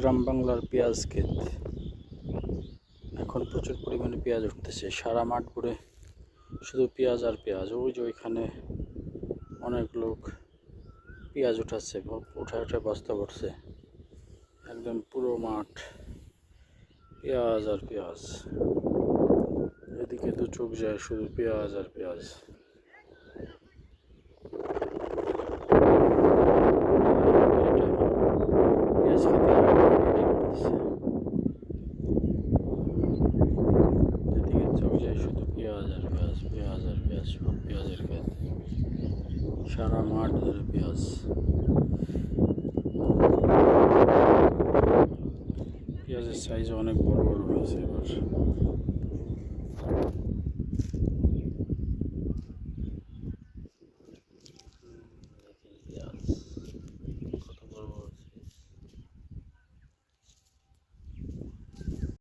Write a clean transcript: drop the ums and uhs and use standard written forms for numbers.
গ্রাম বাংলার পেঁয়াজ ক্ষেত। এখন প্রচুর পরিমাণে পেঁয়াজ উঠতেছে, সারা মাঠ ভরে শুধু পেঁয়াজ আর পেঁয়াজ। ওই যে ওইখানে অনেক লোক পেঁয়াজ উঠাচ্ছে, উঠে উঠে বস্তা ভরছে। একদম পুরো মাঠ পেঁয়াজ আর পেঁয়াজ, এদিকে তো চোখ যায় শুধু পেঁয়াজ আর পেঁয়াজ। এদিকে চোখ যায় শুধু পেঁয়াজ আর পেঁয়াজ, পেঁয়াজ আর পেঁয়াজ, সব পেঁয়াজের ক্ষেত, সারা মাঠ ধরে পেঁয়াজ। পেঁয়াজের সাইজ অনেক বড় বড় হয়েছে এবার।